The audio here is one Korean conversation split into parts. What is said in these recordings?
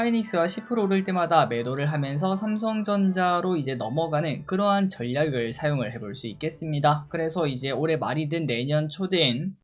하이닉스가 10% 오를 때마다 매도를 하면서 삼성전자로 이제 넘어가는 그러한 전략을 사용을 해볼 수 있겠습니다. 그래서 이제 올해 말이든 내년 초든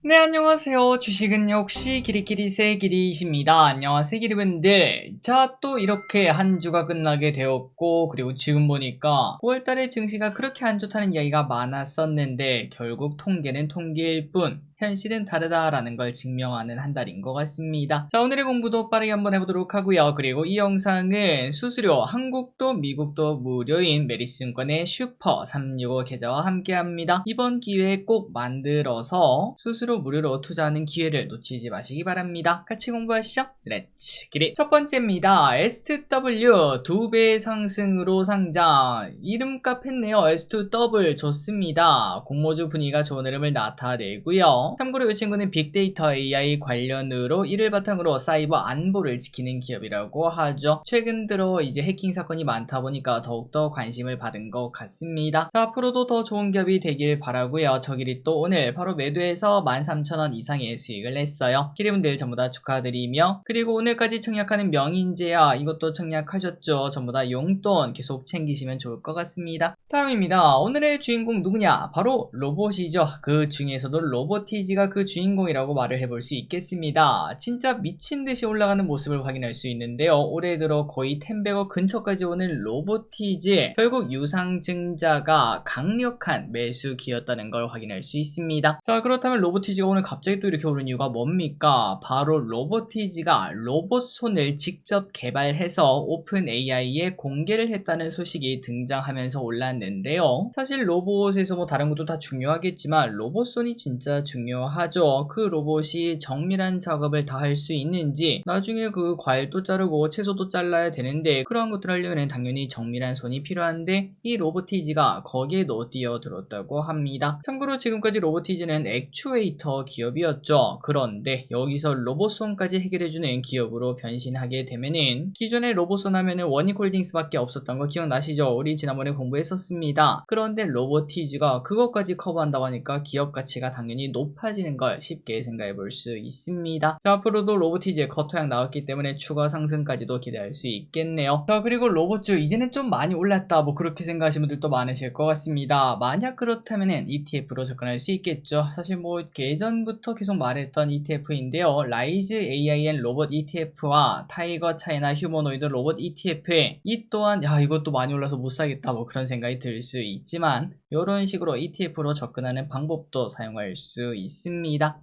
네, 안녕하세요. 주식은 역시 기리기리새 기리이십니다. 안녕하세요, 기리분들. 자, 또 이렇게 한 주가 끝나게 되었고, 그리고 지금 보니까 9월달에 증시가 그렇게 안 좋다는 이야기가 많았었는데, 결국 통계는 통계일 뿐, 현실은 다르다라는 걸 증명하는 한 달인 것 같습니다. 자, 오늘의 공부도 빠르게 한번 해보도록 하고요. 그리고 이 영상은 수수료 한국도 미국도 무료인 메리츠증권의 슈퍼 365 계좌와 함께합니다. 이번 기회에 꼭 만들어서 수수료 무료로 투자하는 기회를 놓치지 마시기 바랍니다. 같이 공부하시죠. 렛츠 기릿. 첫 번째입니다. STW 2배 상승으로 상장. 이름값 했네요. S2W 좋습니다. 공모주 분위기가 좋은 흐름을 나타내고요. 참고로 이 친구는 빅데이터 AI 관련으로 이를 바탕으로 사이버 안보를 지키는 기업이라고 하죠. 최근 들어 이제 해킹 사건이 많다 보니까 더욱더 관심을 받은 것 같습니다. 자, 앞으로도 더 좋은 기업이 되길 바라고요. 저길이 또 오늘 바로 매도해서 13,000원 이상의 수익을 냈어요. 기리분들 전부 다 축하드리며, 그리고 오늘까지 청약하는 명인제야 이것도 청약하셨죠. 전부 다 용돈 계속 챙기시면 좋을 것 같습니다. 다음입니다. 오늘의 주인공 누구냐? 바로 로봇이죠. 그 중에서도 로보티지가 그 주인공이라고 말을 해볼 수 있겠습니다. 진짜 미친듯이 올라가는 모습을 확인할 수 있는데요. 올해 들어 거의 10배거 근처까지 오는 로보티지, 결국 유상증자가 강력한 매수기였다는 걸 확인할 수 있습니다. 자, 그렇다면 로보티지가 오늘 갑자기 또 이렇게 오른 이유가 뭡니까? 바로 로보티지가 로봇손을 직접 개발해서 오픈 AI에 공개를 했다는 소식이 등장하면서 올랐는데요. 사실 로봇에서 뭐 다른 것도 다 중요하겠지만 로봇손이 진짜 중요하죠. 그 로봇이 정밀한 작업을 다 할 수 있는지, 나중에 그 과일도 자르고 채소도 잘라야 되는데 그러한 것들 하려면 당연히 정밀한 손이 필요한데 이 로보티지가 거기에도 뛰어들었다고 합니다. 참고로 지금까지 로보티지는 액추에이터 기업이었죠. 그런데 여기서 로봇손까지 해결해주는 기업으로 변신하게 되면은, 기존에 로봇손 하면은 원익홀딩스밖에 없었던 거 기억나시죠? 우리 지난번에 공부했었습니다. 그런데 로보티지가 그것까지 커버한다고 하니까 기업 가치가 당연히 높아지는 걸 쉽게 생각해 볼 수 있습니다. 자, 앞으로도 로보티지의 겉토양 나왔기 때문에 추가 상승까지도 기대할 수 있겠네요. 자, 그리고 로봇주 이제는 좀 많이 올랐다 뭐 그렇게 생각하시는 분들도 많으실 것 같습니다. 만약 그렇다면은 ETF로 접근할 수 있겠죠. 사실 뭐 예전부터 계속 말했던 ETF인데요. 라이즈 AIN 로봇 ETF와 타이거 차이나 휴머노이드 로봇 ETF, 이 또한 야 이것도 많이 올라서 못 사겠다 뭐 그런 생각이 들 수 있지만, 이런 식으로 ETF로 접근하는 방법도 사용할 수 있습니다.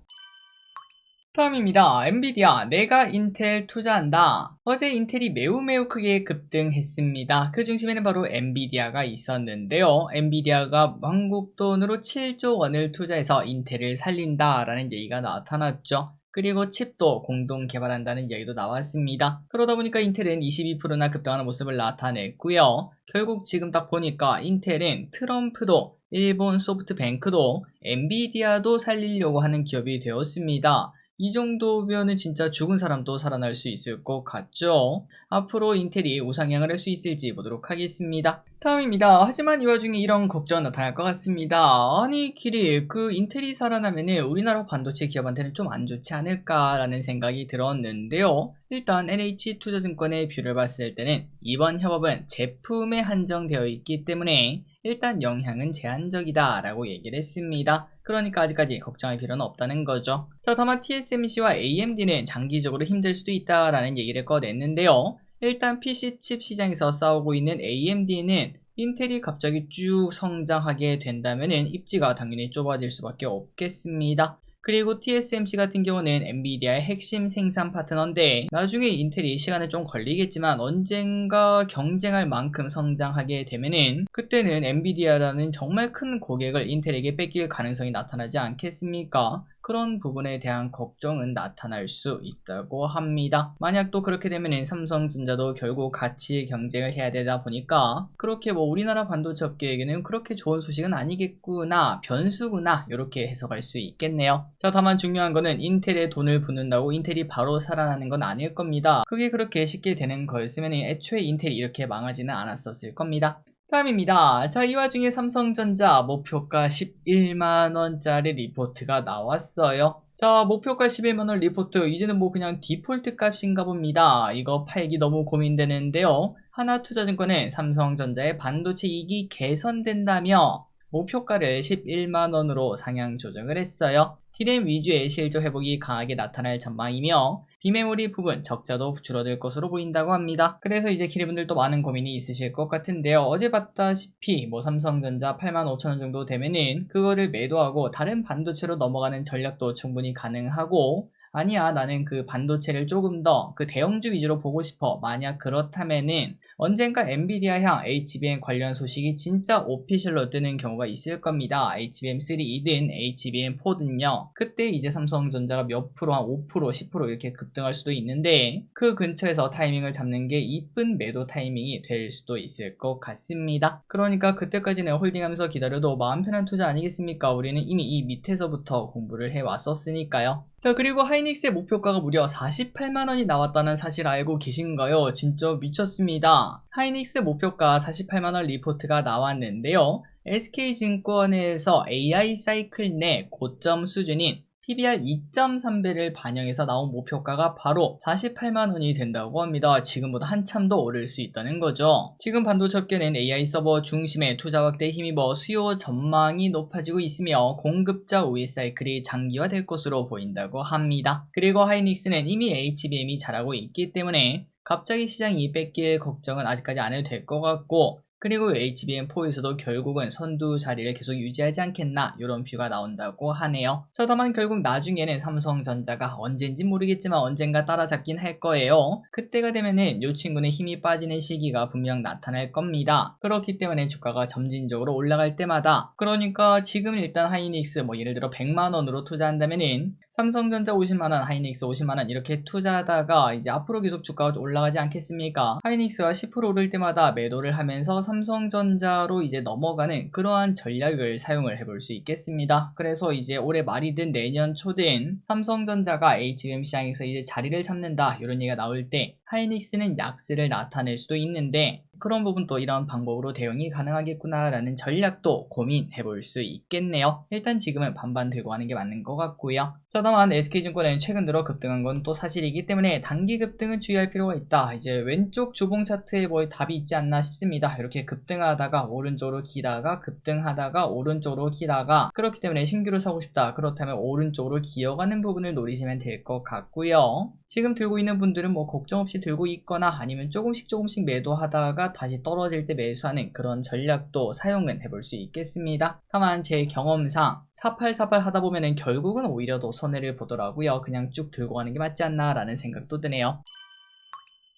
다음입니다. 엔비디아, 내가 인텔 투자한다. 어제 인텔이 매우 크게 급등했습니다. 그 중심에는 바로 엔비디아가 있었는데요. 엔비디아가 한국 돈으로 7조 원을 투자해서 인텔을 살린다라는 얘기가 나타났죠. 그리고 칩도 공동 개발한다는 이야기도 나왔습니다. 그러다 보니까 인텔은 22%나 급등하는 모습을 나타냈고요. 결국 지금 딱 보니까 인텔은 트럼프도, 일본 소프트뱅크도, 엔비디아도 살리려고 하는 기업이 되었습니다. 이 정도면은 진짜 죽은 사람도 살아날 수 있을 것 같죠? 앞으로 인텔이 우상향을 할 수 있을지 보도록 하겠습니다. 다음입니다. 하지만 이 와중에 이런 걱정은 나타날 것 같습니다. 아니 길이 그 인텔이 살아나면은 우리나라 반도체 기업한테는 좀 안 좋지 않을까라는 생각이 들었는데요. 일단 NH투자증권의 뷰를 봤을 때는 이번 협업은 제품에 한정되어 있기 때문에 일단 영향은 제한적이다 라고 얘기를 했습니다. 그러니까 아직까지 걱정할 필요는 없다는 거죠. 자, 다만 TSMC와 AMD는 장기적으로 힘들 수도 있다라는 얘기를 꺼냈는데요. 일단 PC칩 시장에서 싸우고 있는 AMD는 인텔이 갑자기 쭉 성장하게 된다면은 입지가 당연히 좁아질 수밖에 없겠습니다. 그리고 TSMC 같은 경우는 엔비디아의 핵심 생산 파트너인데, 나중에 인텔이 시간은 좀 걸리겠지만 언젠가 경쟁할 만큼 성장하게 되면은 그때는 엔비디아라는 정말 큰 고객을 인텔에게 뺏길 가능성이 나타나지 않겠습니까? 그런 부분에 대한 걱정은 나타날 수 있다고 합니다. 만약 또 그렇게 되면 삼성전자도 결국 같이 경쟁을 해야 되다 보니까 그렇게 뭐 우리나라 반도체 업계에게는 그렇게 좋은 소식은 아니겠구나, 변수구나, 이렇게 해석할 수 있겠네요. 자, 다만 중요한 거는 인텔에 돈을 붓는다고 인텔이 바로 살아나는 건 아닐 겁니다. 그게 그렇게 쉽게 되는 거였으면 애초에 인텔이 이렇게 망하지는 않았었을 겁니다. 다음입니다. 자, 이 와중에 삼성전자 목표가 11만원짜리 리포트가 나왔어요. 자, 목표가 11만원 리포트, 이제는 뭐 그냥 디폴트 값인가 봅니다. 이거 팔기 너무 고민되는데요. 하나투자증권은 삼성전자의 반도체 이익이 개선된다며 목표가를 11만원으로 상향 조정을 했어요. D램 위주의 실적 회복이 강하게 나타날 전망이며 비메모리 부분 적자도 줄어들 것으로 보인다고 합니다. 그래서 이제 기대분들도 많은 고민이 있으실 것 같은데요. 어제 봤다시피 뭐 삼성전자 85,000원 정도 되면은 그거를 매도하고 다른 반도체로 넘어가는 전략도 충분히 가능하고, 아니야 나는 그 반도체를 조금 더 그 대형주 위주로 보고 싶어, 만약 그렇다면은 언젠가 엔비디아향 HBM 관련 소식이 진짜 오피셜로 뜨는 경우가 있을 겁니다. HBM3든 HBM4든요. 그때 이제 삼성전자가 몇 프로, 한 5%, 10% 이렇게 급등할 수도 있는데 그 근처에서 타이밍을 잡는 게 이쁜 매도 타이밍이 될 수도 있을 것 같습니다. 그러니까 그때까지는 홀딩하면서 기다려도 마음 편한 투자 아니겠습니까? 우리는 이미 이 밑에서부터 공부를 해왔었으니까요. 자, 그리고 하이닉스의 목표가가 무려 48만원이 나왔다는 사실 알고 계신가요? 진짜 미쳤습니다. 하이닉스 목표가 48만원 리포트가 나왔는데요. SK증권에서 AI 사이클 내 고점 수준인 PBR 2.3배를 반영해서 나온 목표가가 바로 48만원이 된다고 합니다. 지금보다 한참 더 오를 수 있다는 거죠. 지금 반도체업계는 AI 서버 중심의 투자 확대에 힘입어 수요 전망이 높아지고 있으며 공급자 우위 사이클이 장기화될 것으로 보인다고 합니다. 그리고 하이닉스는 이미 HBM이 잘하고 있기 때문에 갑자기 시장이 뺏길 걱정은 아직까지 안 해도 될 것 같고, 그리고 HBM4에서도 결국은 선두 자리를 계속 유지하지 않겠나, 이런 뷰가 나온다고 하네요. 자, 다만 결국 나중에는 삼성전자가 언젠지 모르겠지만 언젠가 따라잡긴 할 거예요. 그때가 되면은 이 친구는 힘이 빠지는 시기가 분명 나타날 겁니다. 그렇기 때문에 주가가 점진적으로 올라갈 때마다, 그러니까 지금 일단 하이닉스 뭐 예를 들어 100만원으로 투자한다면은 삼성전자 50만원, 하이닉스 50만원 이렇게 투자하다가 이제 앞으로 계속 주가가 올라가지 않겠습니까? 하이닉스가 10% 오를 때마다 매도를 하면서 삼성전자로 이제 넘어가는 그러한 전략을 사용을 해볼 수 있겠습니다. 그래서 이제 올해 말이든 내년 초든 삼성전자가 HBM 시장에서 이제 자리를 잡는다, 이런 얘기가 나올 때 하이닉스는 약세를 나타낼 수도 있는데, 그런 부분도 이런 방법으로 대응이 가능하겠구나 라는 전략도 고민해 볼 수 있겠네요. 일단 지금은 반반 들고 가는 게 맞는 것 같고요. 자, 다만 SK증권은 최근 들어 급등한 건 또 사실이기 때문에 단기 급등은 주의할 필요가 있다. 이제 왼쪽 주봉 차트에 뭐 답이 있지 않나 싶습니다. 이렇게 급등하다가 오른쪽으로 기다가 급등하다가 오른쪽으로 기다가, 그렇기 때문에 신규로 사고 싶다, 그렇다면 오른쪽으로 기어가는 부분을 노리시면 될 것 같고요. 지금 들고 있는 분들은 뭐 걱정 없이 들고 있거나 아니면 조금씩 매도하다가 다시 떨어질 때 매수하는 그런 전략도 사용은 해볼 수 있겠습니다. 다만 제 경험상 4848 하다 보면은 결국은 오히려 더 손해를 보더라고요. 그냥 쭉 들고 가는 게 맞지 않나 라는 생각도 드네요.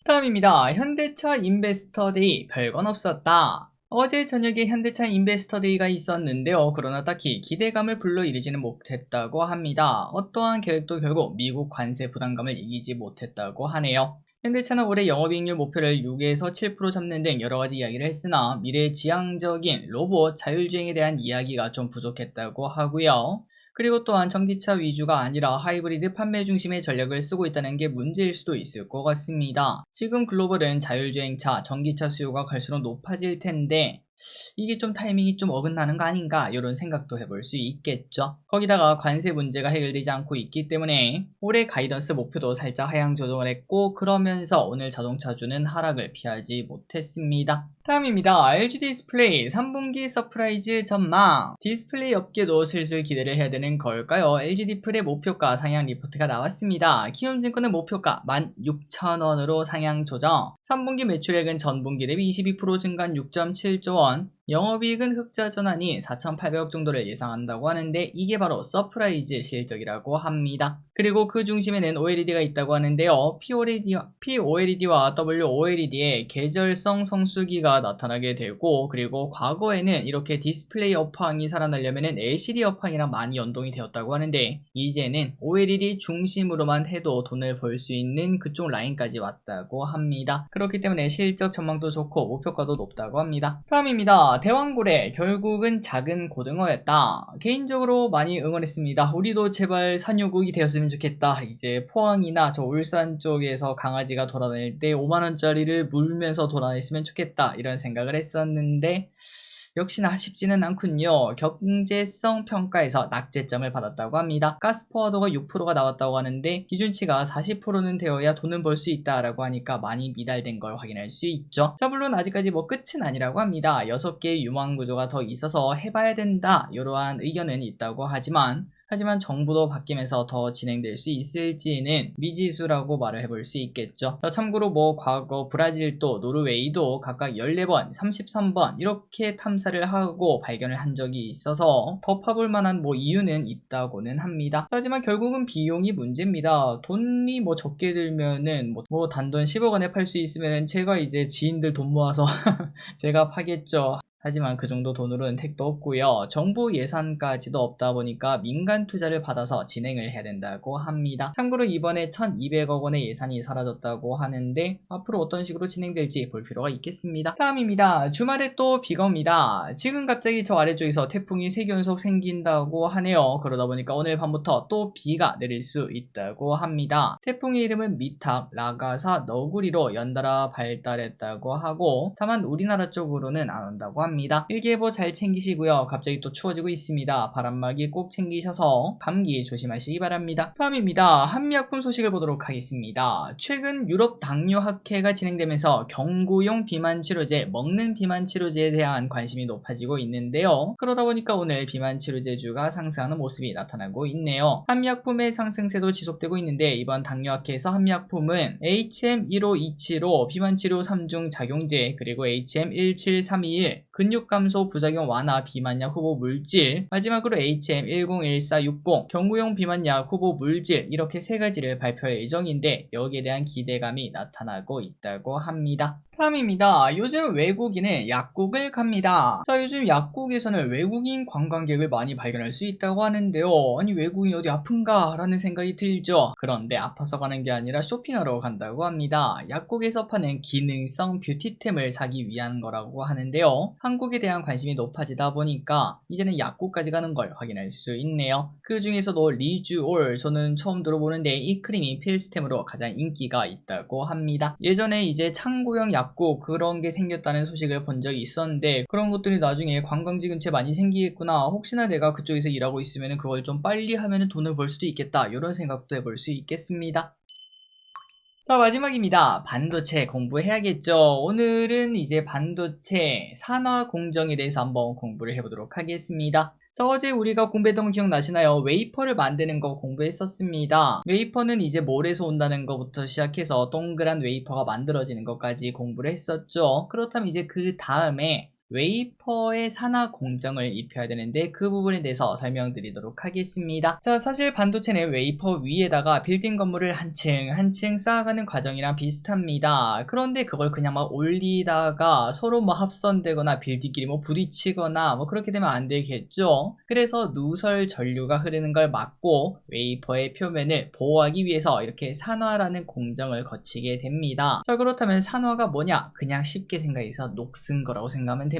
다음입니다. 현대차 인베스터데이 별건 없었다. 어제 저녁에 현대차 인베스터데이가 있었는데요. 그러나 딱히 기대감을 불러일으지는 못했다고 합니다. 어떠한 계획도 결국 미국 관세 부담감을 이기지 못했다고 하네요. 현대차는 올해 영업이익률 목표를 6에서 7% 잡는 등 여러가지 이야기를 했으나 미래지향적인 로봇 자율주행에 대한 이야기가 좀 부족했다고 하고요. 그리고 또한 전기차 위주가 아니라 하이브리드 판매 중심의 전략을 쓰고 있다는 게 문제일 수도 있을 것 같습니다. 지금 글로벌은 자율주행차, 전기차 수요가 갈수록 높아질 텐데 이게 좀 타이밍이 좀 어긋나는 거 아닌가, 이런 생각도 해볼 수 있겠죠. 거기다가 관세 문제가 해결되지 않고 있기 때문에 올해 가이던스 목표도 살짝 하향 조정을 했고, 그러면서 오늘 자동차주는 하락을 피하지 못했습니다. 다음입니다. LG 디스플레이 3분기 서프라이즈 전망. 디스플레이 업계도 슬슬 기대를 해야 되는 걸까요? LG 디플의 목표가 상향 리포트가 나왔습니다. 키움증권은 목표가 16,000원으로 상향 조정. 3분기 매출액은 전분기 대비 22% 증가한 6.7조 원, 영업이익은 흑자 전환이 4,800억 정도를 예상한다고 하는데 이게 바로 서프라이즈 실적이라고 합니다. 그리고 그 중심에는 OLED가 있다고 하는데요. POLED와 WOLED의 계절성 성수기가 나타나게 되고, 그리고 과거에는 이렇게 디스플레이 업황이 살아나려면 LCD 업황이랑 많이 연동이 되었다고 하는데 이제는 OLED 중심으로만 해도 돈을 벌 수 있는 그쪽 라인까지 왔다고 합니다. 그렇기 때문에 실적 전망도 좋고 목표가도 높다고 합니다. 다음입니다. 대왕고래 결국은 작은 고등어였다. 개인적으로 많이 응원했습니다. 우리도 제발 산유국이 되었으면 좋겠다. 이제 포항이나 저 울산 쪽에서 강아지가 돌아다닐 때 5만원짜리를 물면서 돌아다녔으면 좋겠다, 이런 생각을 했었는데 역시나 쉽지는 않군요. 경제성 평가에서 낙제점을 받았다고 합니다. 가스 포화도가 6%가 나왔다고 하는데 기준치가 40%는 되어야 돈은 벌 수 있다라고 하니까 많이 미달된 걸 확인할 수 있죠. 자, 물론 아직까지 뭐 끝은 아니라고 합니다. 6개의 유망 구조가 더 있어서 해봐야 된다, 이러한 의견은 있다고 하지만 정부도 바뀌면서 더 진행될 수 있을지는 미지수라고 말을 해볼 수 있겠죠. 참고로 뭐 과거 브라질도 노르웨이도 각각 14번, 33번 이렇게 탐사를 하고 발견을 한 적이 있어서 더 파볼 만한 뭐 이유는 있다고는 합니다. 하지만 결국은 비용이 문제입니다. 돈이 뭐 적게 들면은 뭐 단돈 10억 원에 팔 수 있으면 제가 이제 지인들 돈 모아서 제가 파겠죠. 하지만 그 정도 돈으로는 택도 없고요. 정부 예산까지도 없다 보니까 민간 투자를 받아서 진행을 해야 된다고 합니다. 참고로 이번에 1200억 원의 예산이 사라졌다고 하는데 앞으로 어떤 식으로 진행될지 볼 필요가 있겠습니다. 다음입니다. 주말에 또 비가 옵니다. 지금 갑자기 저 아래쪽에서 태풍이 3개 연속 생긴다고 하네요. 그러다 보니까 오늘 밤부터 또 비가 내릴 수 있다고 합니다. 태풍의 이름은 미탁, 라가사, 너구리로 연달아 발달했다고 하고 다만 우리나라 쪽으로는 안 온다고 합니다. 일기예보 잘 챙기시고요. 갑자기 또 추워지고 있습니다. 바람막이 꼭 챙기셔서 감기 조심하시기 바랍니다. 다음입니다. 한미약품 소식을 보도록 하겠습니다. 최근 유럽 당뇨학회가 진행되면서 경구용 비만 치료제, 먹는 비만 치료제에 대한 관심이 높아지고 있는데요. 그러다 보니까 오늘 비만 치료제주가 상승하는 모습이 나타나고 있네요. 한미약품의 상승세도 지속되고 있는데 이번 당뇨학회에서 한미약품은 HM15275 비만치료 3중 작용제, 그리고 HM17321 근육감소 부작용 완화 비만약 후보 물질, 마지막으로 HM101460 경구용 비만약 후보 물질, 이렇게 3가지를 발표할 예정인데 여기에 대한 기대감이 나타나고 있다고 합니다. 다음입니다. 요즘 외국인은 약국을 갑니다. 자, 요즘 약국에서는 외국인 관광객을 많이 발견할 수 있다고 하는데요. 아니, 외국인 어디 아픈가? 라는 생각이 들죠. 그런데 아파서 가는 게 아니라 쇼핑하러 간다고 합니다. 약국에서 파는 기능성 뷰티템을 사기 위한 거라고 하는데요. 한국에 대한 관심이 높아지다 보니까 이제는 약국까지 가는 걸 확인할 수 있네요. 그 중에서도 리주올, 저는 처음 들어보는데 이 크림이 필수템으로 가장 인기가 있다고 합니다. 예전에 이제 창고형 약국 그런 게 생겼다는 소식을 본 적이 있었는데 그런 것들이 나중에 관광지 근처에 많이 생기겠구나, 혹시나 내가 그쪽에서 일하고 있으면 그걸 좀 빨리 하면 돈을 벌 수도 있겠다, 이런 생각도 해볼 수 있겠습니다. 자, 마지막입니다. 반도체 공부해야겠죠. 오늘은 이제 반도체 산화 공정에 대해서 한번 공부를 해보도록 하겠습니다. 자, 어제 우리가 공부했던 거 기억나시나요? 웨이퍼를 만드는 거 공부했었습니다. 웨이퍼는 이제 몰에서 온다는 것부터 시작해서 동그란 웨이퍼가 만들어지는 것까지 공부를 했었죠. 그렇다면 이제 그 다음에 웨이퍼의 산화 공정을 입혀야 되는데 그 부분에 대해서 설명드리도록 하겠습니다. 자, 사실 반도체는 웨이퍼 위에다가 빌딩 건물을 한 층 한 층 쌓아가는 과정이랑 비슷합니다. 그런데 그걸 그냥 막 올리다가 서로 뭐 합선되거나 빌딩끼리 뭐 부딪히거나 뭐 그렇게 되면 안 되겠죠. 그래서 누설 전류가 흐르는 걸 막고 웨이퍼의 표면을 보호하기 위해서 이렇게 산화라는 공정을 거치게 됩니다. 자, 그렇다면 산화가 뭐냐? 그냥 쉽게 생각해서 녹슨 거라고 생각하면 됩니다.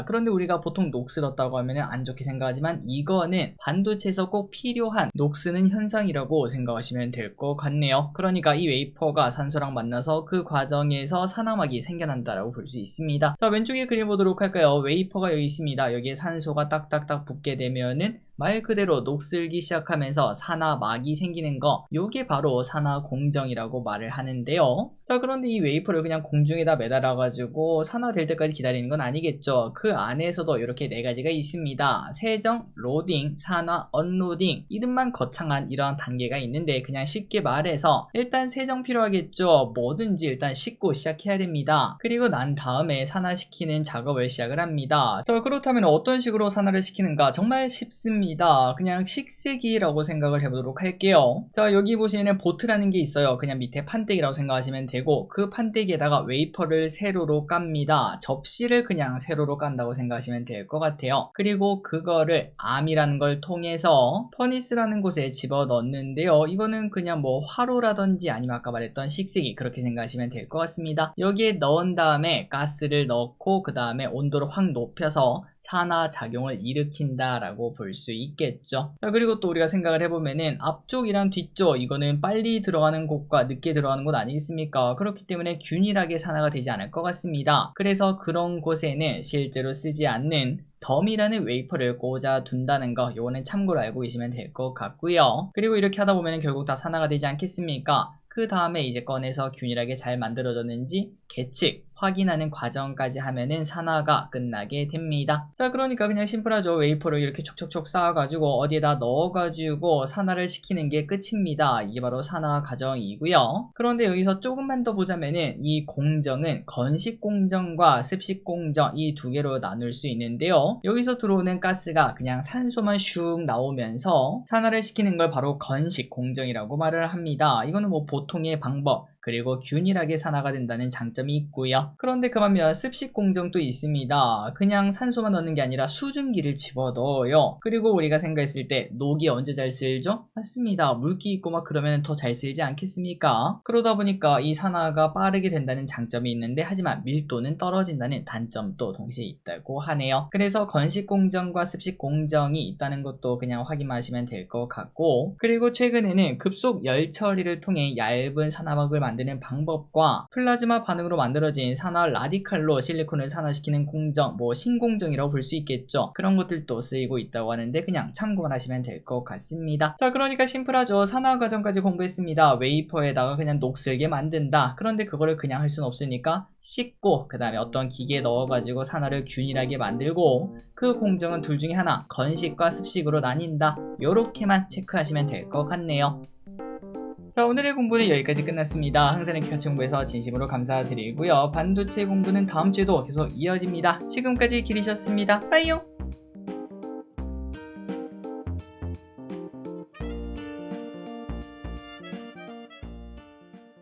그런데 우리가 보통 녹슬었다고 하면 안 좋게 생각하지만 이거는 반도체에서 꼭 필요한 녹스는 현상이라고 생각하시면 될 것 같네요. 그러니까 이 웨이퍼가 산소랑 만나서 그 과정에서 산화막이 생겨난다라고 볼 수 있습니다. 자, 왼쪽에 그려보도록 할까요? 웨이퍼가 여기 있습니다. 여기에 산소가 딱딱딱 붙게 되면은 말 그대로 녹슬기 시작하면서 산화막이 생기는 거, 요게 바로 산화 공정이라고 말을 하는데요. 자, 그런데 이 웨이퍼를 그냥 공중에다 매달아 가지고 산화될 때까지 기다리는 건 아니겠죠. 그 안에서도 이렇게 4가지가 있습니다. 세정, 로딩, 산화, 언로딩, 이름만 거창한 이러한 단계가 있는데 그냥 쉽게 말해서 일단 세정 필요하겠죠. 뭐든지 일단 씻고 시작해야 됩니다. 그리고 난 다음에 산화시키는 작업을 시작을 합니다. 자, 그렇다면 어떤 식으로 산화를 시키는가? 정말 쉽습니다. 합니다. 그냥 식세기라고 생각을 해보도록 할게요. 자, 여기 보시면은 보트라는 게 있어요. 그냥 밑에 판때기라고 생각하시면 되고, 그 판때기에다가 웨이퍼를 세로로 깝니다. 접시를 그냥 세로로 깐다고 생각하시면 될 것 같아요. 그리고 그거를 암이라는 걸 통해서 퍼니스라는 곳에 집어넣는데요. 이거는 그냥 뭐 화로라든지 아니면 아까 말했던 식세기, 그렇게 생각하시면 될 것 같습니다. 여기에 넣은 다음에 가스를 넣고 그 다음에 온도를 확 높여서 산화작용을 일으킨다라고 볼 수 있겠죠. 자, 그리고 또 우리가 생각을 해보면은 앞쪽이랑 뒤쪽, 이거는 빨리 들어가는 곳과 늦게 들어가는 곳 아니겠습니까? 그렇기 때문에 균일하게 산화가 되지 않을 것 같습니다. 그래서 그런 곳에는 실제로 쓰지 않는 덤이라는 웨이퍼를 꽂아 둔다는 거, 요거는 참고로 알고 계시면 될 것 같고요. 그리고 이렇게 하다 보면 결국 다 산화가 되지 않겠습니까? 그 다음에 이제 꺼내서 균일하게 잘 만들어졌는지 계측, 확인하는 과정까지 하면은 산화가 끝나게 됩니다. 자, 그러니까 그냥 심플하죠. 웨이퍼를 이렇게 촉촉촉 쌓아가지고 어디에다 넣어가지고 산화를 시키는 게 끝입니다. 이게 바로 산화 과정이고요. 그런데 여기서 조금만 더 보자면은 이 공정은 건식 공정과 습식 공정, 이 두 개로 나눌 수 있는데요. 여기서 들어오는 가스가 그냥 산소만 슉 나오면서 산화를 시키는 걸 바로 건식 공정이라고 말을 합니다. 이거는 뭐 보통의 방법, 그리고 균일하게 산화가 된다는 장점이 있고요. 그런데 그 반면 습식 공정도 있습니다. 그냥 산소만 넣는 게 아니라 수증기를 집어넣어요. 그리고 우리가 생각했을 때 녹이 언제 잘 쓸죠? 맞습니다. 물기 있고 막 그러면 더 잘 쓸지 않겠습니까? 그러다 보니까 이 산화가 빠르게 된다는 장점이 있는데, 하지만 밀도는 떨어진다는 단점도 동시에 있다고 하네요. 그래서 건식 공정과 습식 공정이 있다는 것도 그냥 확인만 하시면 될 것 같고, 그리고 최근에는 급속 열 처리를 통해 얇은 산화막을 만드는 방법과 플라즈마 반응으로 만들어진 산화 라디칼로 실리콘을 산화시키는 공정, 뭐 신공정이라고 볼 수 있겠죠. 그런 것들도 쓰이고 있다고 하는데 그냥 참고만 하시면 될 것 같습니다. 자, 그러니까 심플하죠. 산화 과정까지 공부했습니다. 웨이퍼에다가 그냥 녹슬게 만든다. 그런데 그거를 그냥 할 수는 없으니까 씻고 그 다음에 어떤 기계에 넣어가지고 산화를 균일하게 만들고, 그 공정은 둘 중에 하나, 건식과 습식으로 나뉜다. 요렇게만 체크하시면 될 것 같네요. 자, 오늘의 공부는 여기까지 끝났습니다. 항상 이렇게 같이 공부해서 진심으로 감사드리고요. 반도체 공부는 다음 주에도 계속 이어집니다. 지금까지 길이셨습니다. 빠이요.